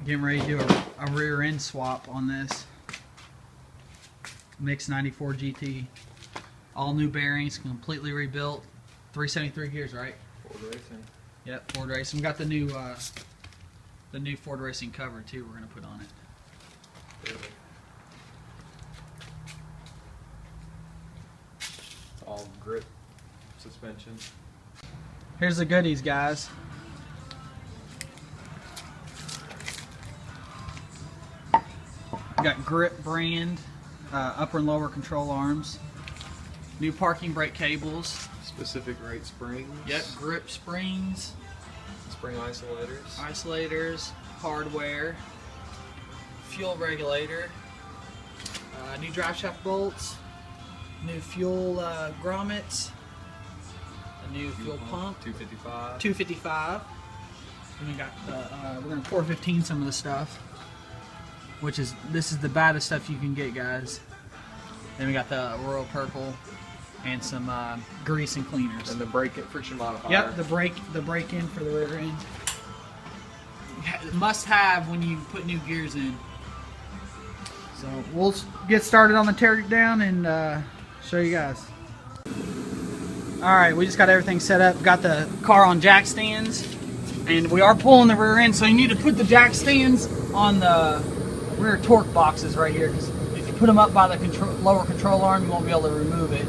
Getting ready to do a rear end swap on this mix 94 GT. All new bearings, completely rebuilt. 373 gears, right? Ford Racing. Yep, Ford Racing. We got the new Ford Racing cover too. We're gonna put on it. Really. All grip suspension. Here's the goodies, guys. We got Grip brand upper and lower control arms. New parking brake cables. Specific rate springs. Yep, Grip springs. Spring isolators. Isolators, hardware, fuel regulator, new drive shaft bolts, new fuel grommets, a new fuel pump, 255. 255. And we got we're gonna 415 some of the stuff, which is this is the baddest stuff you can get, guys. Then we got the Royal Purple and some grease and cleaners. And the brake friction modifier. Yep, the brake in for the rear end. Must have when you put new gears in. So we'll get started on the tear down and show you guys. Alright, we just got everything set up. Got the car on jack stands. And we are pulling the rear end, so you need to put the jack stands on the rear torque boxes right here. Because if you put them up by the lower control arm, you won't be able to remove it.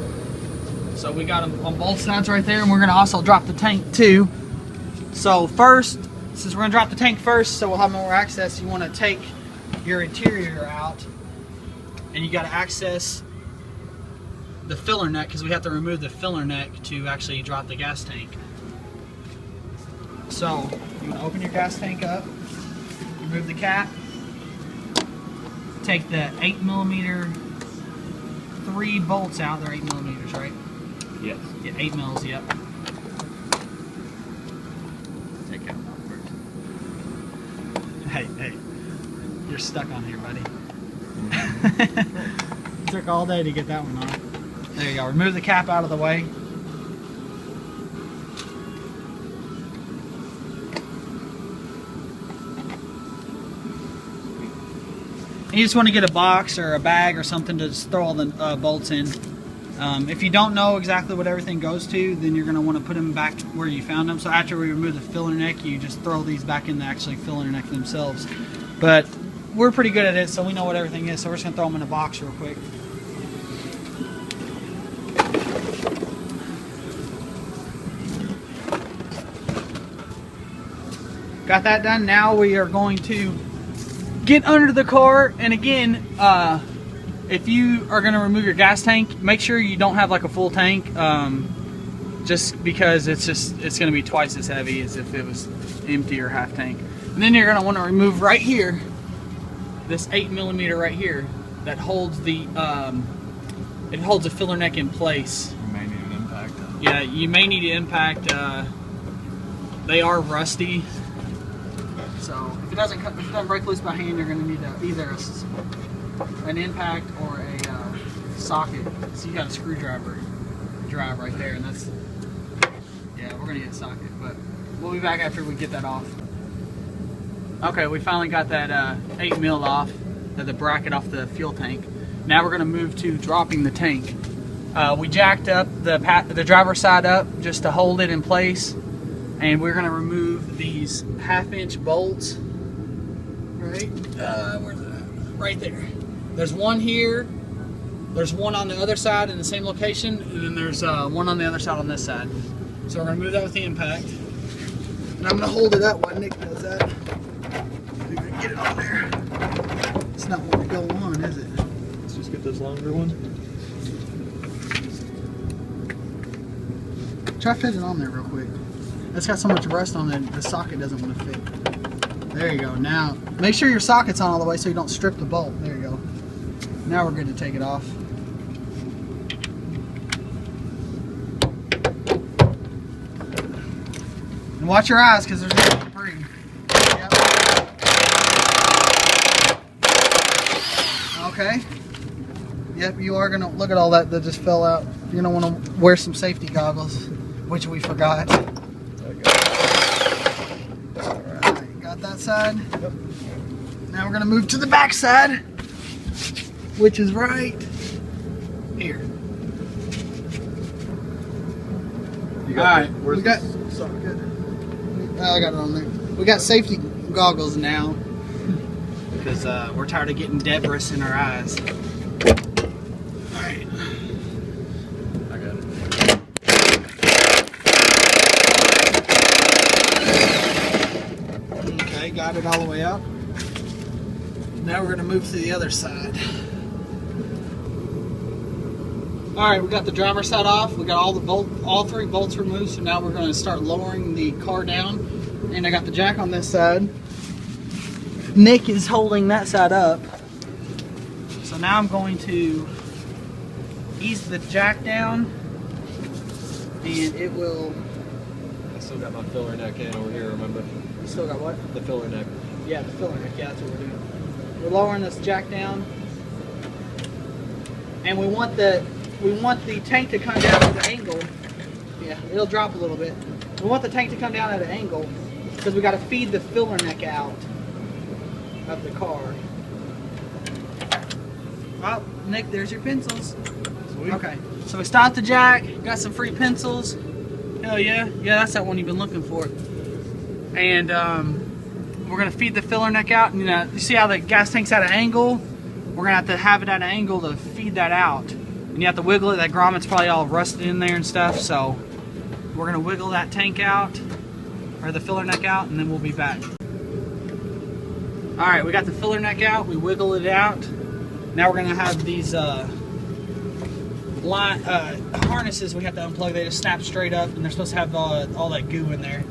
So we got them on both sides right there, and we're going to also drop the tank too. So first, since we're going to drop the tank first, so we'll have more access, you want to take your interior out, and you got to access the filler neck, because we have to remove the filler neck to actually drop the gas tank. So you want to open your gas tank up, remove the cap, take the 8mm 3 bolts out. They're 8mm, right? Yes. Yeah, 8 mils, yep. Take that one off first. Hey, you're stuck on here, buddy. Took all day to get that one off. There you go. Remove the cap out of the way. And you just want to get a box or a bag or something to just throw all the bolts in. If you don't know exactly what everything goes to, then you're going to want to put them back where you found them. So after we remove the filler neck, you just throw these back in the actually filler neck themselves. But we're pretty good at it, so we know what everything is. So we're just going to throw them in a box real quick. Got that done. Now we are going to get under the car, and again, if you are going to remove your gas tank, make sure you don't have like a full tank, just because it's going to be twice as heavy as if it was empty or half tank. And then you're going to want to remove right here this 8mm right here that holds the it holds the filler neck in place. You may need an impact. Yeah, you may need an impact. They are rusty. So if it doesn't break loose by hand, you're going to need either an impact or a socket. So you got a screwdriver drive right there, and that's, yeah, we're going to get a socket, but we'll be back after we get that off. Okay, we finally got that 8mm off, the bracket off the fuel tank. Now we're going to move to dropping the tank. We jacked up the driver's side up just to hold it in place. And we're going to remove these 1/2-inch bolts, right? Where's it at? Right there. There's one here, there's one on the other side in the same location, and then there's one on the other side on this side. So we're going to move that with the impact. And I'm going to hold it up while Nick does that. We're going to get it on there. It's not wanting to go on, is it? Let's just get this longer one. Try to fit it on there real quick. It's got so much rust on it, the socket doesn't want to fit. There you go. Now, make sure your socket's on all the way so you don't strip the bolt. There you go. Now we're good to take it off. And watch your eyes, because there's no debris. Yep. Okay. Yep, you are going to look at all that just fell out. You're going to want to wear some safety goggles, which we forgot. Got that side. Yep. Now we're gonna move to the back side, which is right here. All right, we got. I got it on there. We got safety goggles now because we're tired of getting debris in our eyes. All right. I got it. Okay, got it all the way up. Now we're gonna move to the other side. All right, we got the driver's side off. We got all three bolts removed. So now we're going to start lowering the car down. And I got the jack on this side. Nick is holding that side up. So now I'm going to ease the jack down, and it will. I still got my filler neck in over here. Remember? You still got what? The filler neck. Yeah, the filler neck. Yeah, that's what we're doing. We're lowering this jack down, and we want the tank to come down at an angle. Yeah, it'll drop a little bit. We want the tank to come down at an angle because we got to feed the filler neck out of the car. Oh, Nick, there's your pencils. Sweet. Okay, so we stopped the jack, got some free pencils. Hell yeah. Yeah, that's that one you've been looking for. And we're going to feed the filler neck out. And, you see how the gas tank's at an angle? We're going to have it at an angle to feed that out. And you have to wiggle it. That grommet's probably all rusted in there and stuff. So we're going to wiggle that tank out, or the filler neck out, and then we'll be back. Alright, we got the filler neck out. We wiggle it out. Now we're going to have these harnesses we have to unplug. They just snap straight up, and they're supposed to have all that goo in there.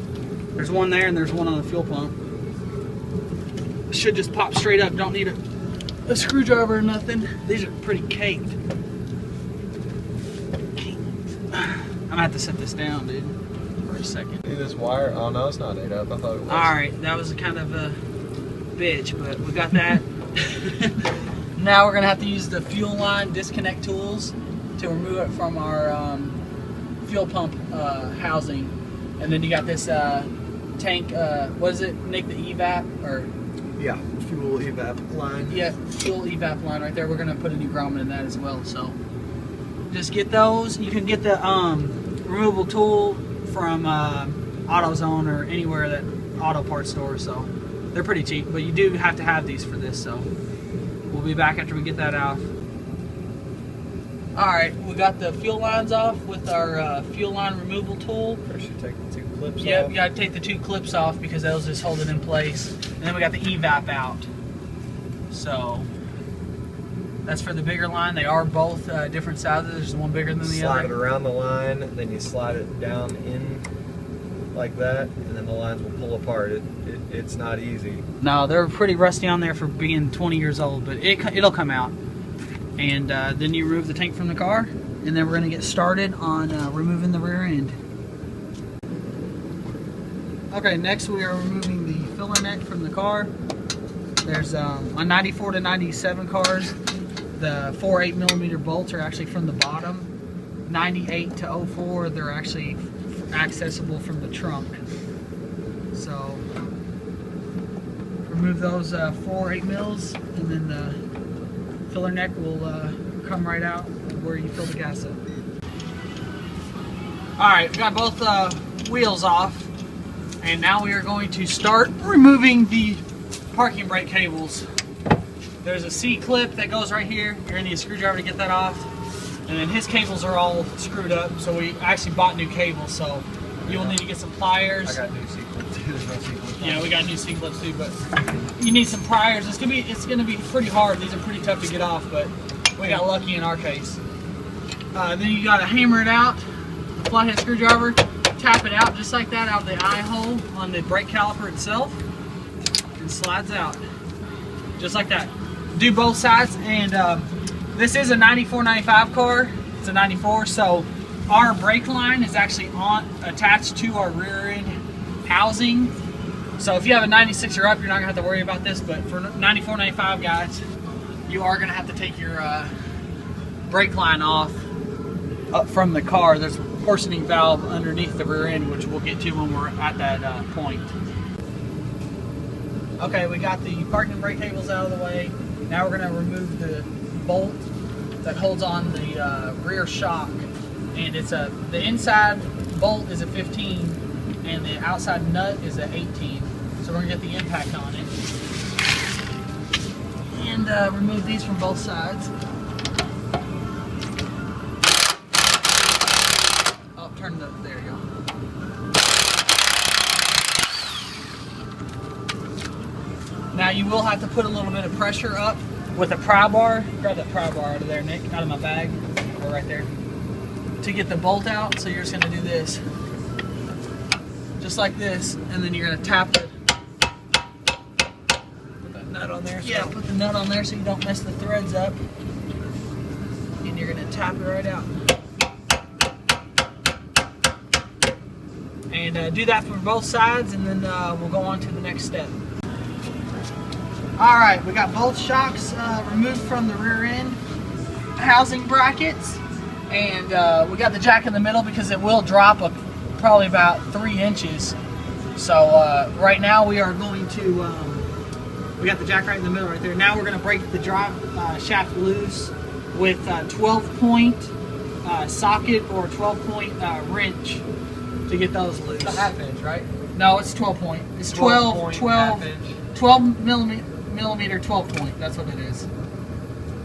There's one there, and there's one on the fuel pump. Should just pop straight up. Don't need a screwdriver or nothing. These are pretty caked. I'm gonna have to set this down, dude, for a second. See this wire? Oh no, it's not 8 up. I thought it was. Alright, that was kind of a bitch, but we got that. Now we're gonna have to use the fuel line disconnect tools to remove it from our fuel pump housing. And then you got this tank, what is it, Nick, the evap? Or Yeah, fuel evap line. yeah, fuel evap line right there. We're gonna put a new grommet in that as well. So just get those. You can get the removable tool from AutoZone or anywhere that auto parts store. So they're pretty cheap, but you do have to have these for this. So we'll be back after we get that out. All right, we got the fuel lines off with our fuel line removal tool. First you take the 2 clips off. Yep, you gotta take the 2 clips off because those just hold it in place. And then we got the evap out. So that's for the bigger line. They are both different sizes. There's one bigger than the Slide other. it around the line, and then you slide it down in like that, and then the lines will pull apart. It's not easy. No, they're pretty rusty on there for being 20 years old, but it'll come out. And then you remove the tank from the car, and then we're going to get started on removing the rear end. Okay, next we are removing the filler neck from the car. There's on 94 to 97 cars, the 4 8mm bolts are actually from the bottom. 98 to 04, they're actually accessible from the trunk. So remove those 4 8mm, and then the filler neck will come right out where you fill the gas up. Alright, we got both wheels off, and now we are going to start removing the parking brake cables. There's a C-clip that goes right here. You're going to need a screwdriver to get that off. And then his cables are all screwed up, so we actually bought new cables, so you will need to get some pliers. I got new C-clips too. There's no C-clips. Yeah, we got new C-clips too, but you need some pliers. It's gonna be pretty hard. These are pretty tough to get off, but we got lucky in our case. Then you gotta hammer it out, flathead screwdriver, tap it out just like that out of the eye hole on the brake caliper itself, and slides out just like that. Do both sides, and this is a 94-95 car. It's a 94, so our brake line is actually attached to our rear end housing. So if you have a 96 or up, you're not gonna have to worry about this, but for 94-95 guys, you are gonna have to take your brake line off up from the car. There's a portioning valve underneath the rear end, which we'll get to when we're at that point. Okay, we got the parking and brake cables out of the way. Now we're going to remove the bolt that holds on the rear shock. And it's the inside bolt is a 15 and the outside nut is a 18. So we're going to get the impact on it. And remove these from both sides. Oh, turn the, there you go. Now you will have to put a little bit of pressure up with a pry bar. Grab that pry bar out of there, Nick, out of my bag, or right there, to get the bolt out. So you're just gonna do this, just like this, and then you're gonna tap it. Put that nut on there. Yeah, put the nut on there so you don't mess the threads up. And you're gonna tap it right out. And do that for both sides, and then we'll go on to the next step. Alright, we got both shocks removed from the rear end housing brackets, and we got the jack in the middle because it will drop probably about 3 inches. So right now we are going to, we got the jack right in the middle right there. Now we're going to break the drive shaft loose with a 12-point socket or 12-point wrench to get those loose. It's a half inch, right? No, it's 12-point. It's 12 millimeter 12-point. That's what it is.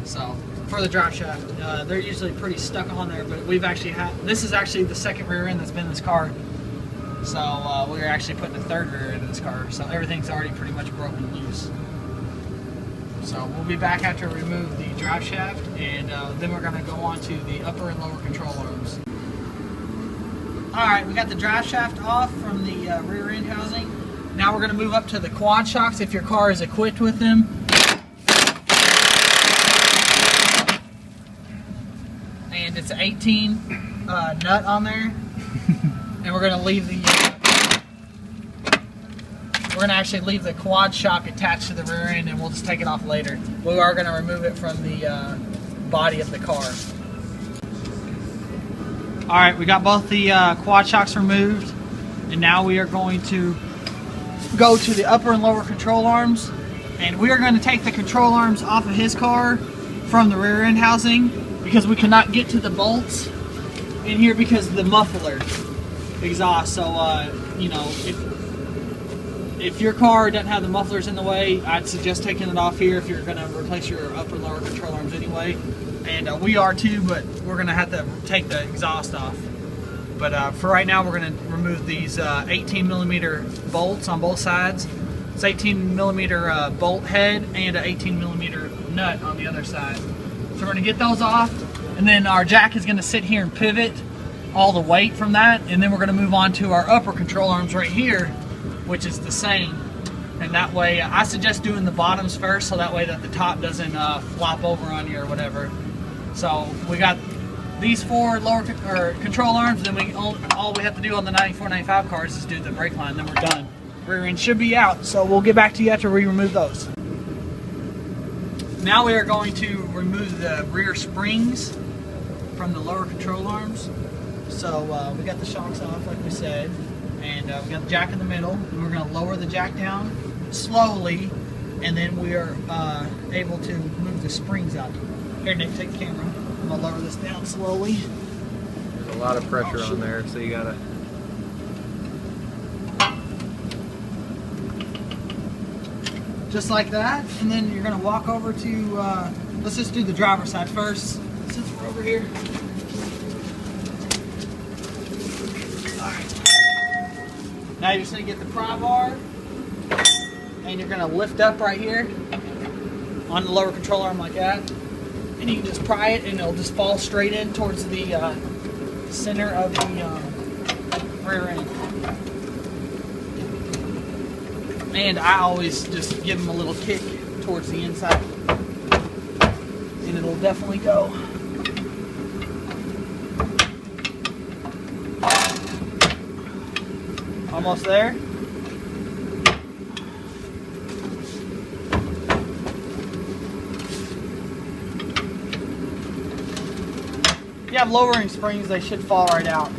So for the drive shaft, they're usually pretty stuck on there, but we've actually had, this is actually the second rear end that's been in this car. So we're actually putting a third rear end in this car. So everything's already pretty much broken loose. So we'll be back after we remove the drive shaft, and then we're going to go on to the upper and lower control arms. Alright, we got the drive shaft off from the rear end housing. Now we're going to move up to the quad shocks if your car is equipped with them. And it's an 18 nut on there. And we're going to leave the we're going to actually leave the quad shock attached to the rear end, and we'll just take it off later. We are going to remove it from the body of the car. Alright, we got both the quad shocks removed, and now we are going to go to the upper and lower control arms, and we are going to take the control arms off of his car from the rear end housing because we cannot get to the bolts in here because of the muffler exhaust. So you know, if your car doesn't have the mufflers in the way, I'd suggest taking it off here if you're going to replace your upper and lower control arms anyway. And we are too, but we're going to have to take the exhaust off. But for right now, we're going to remove these 18 millimeter bolts on both sides. It's 18 millimeter bolt head and an 18 millimeter nut on the other side. So we're going to get those off, and then our jack is going to sit here and pivot all the weight from that, and then we're going to move on to our upper control arms right here, which is the same. And that way, I suggest doing the bottoms first, so that way that the top doesn't flop over on you or whatever. So we got these 4 lower control arms, then all we have to do on the 94, 95 cars is do the brake line, then we're done. Rear end should be out, so we'll get back to you after we remove those. Now we are going to remove the rear springs from the lower control arms. So we got the shocks off, like we said, and we got the jack in the middle, and we're going to lower the jack down slowly, and then we are able to move the springs out. Here, Nick, take the camera. I'm going to lower this down slowly. There's a lot of pressure on there, so you gotta... Just like that, and then you're going to walk over to, let's just do the driver's side first, since we're over here. Alright. Now you're just going to get the pry bar, and you're going to lift up right here on the lower control arm like that. And you can just pry it, and it'll just fall straight in towards the center of the rear end. And I always just give them a little kick towards the inside, and it'll definitely go. Almost there. If you have lowering springs, they should fall right out.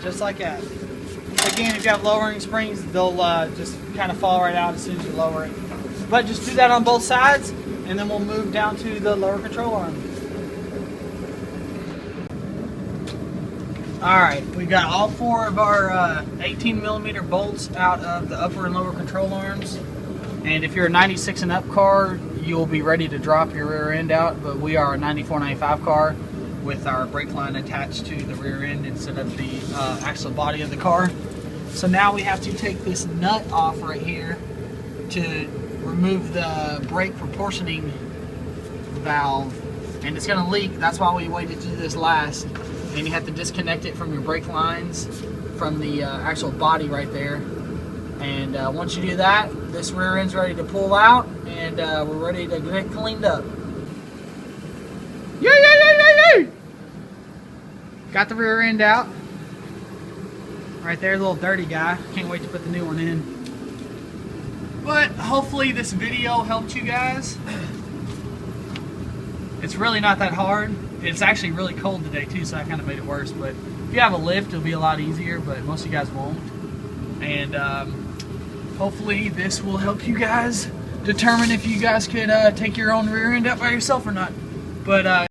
Just like that. Again, if you have lowering springs, they'll just kind of fall right out as soon as you lower it. But just do that on both sides, and then we'll move down to the lower control arm. Alright, we got all 4 of our 18 millimeter bolts out of the upper and lower control arms. And if you're a 96 and up car, you'll be ready to drop your rear end out, but we are a 94, 95 car with our brake line attached to the rear end instead of the actual body of the car. So now we have to take this nut off right here to remove the brake proportioning valve, and it's going to leak. That's why we waited to do this last. And you have to disconnect it from your brake lines from the actual body right there. And once you do that, this rear end's ready to pull out, and we're ready to get it cleaned up. Yay! Got the rear end out. Right there, little dirty guy. Can't wait to put the new one in. But hopefully this video helped you guys. It's really not that hard. It's actually really cold today too, so that kind of made it worse. But if you have a lift, it'll be a lot easier, but most of you guys won't. And hopefully this will help you guys determine if you guys could take your own rear end out by yourself or not. But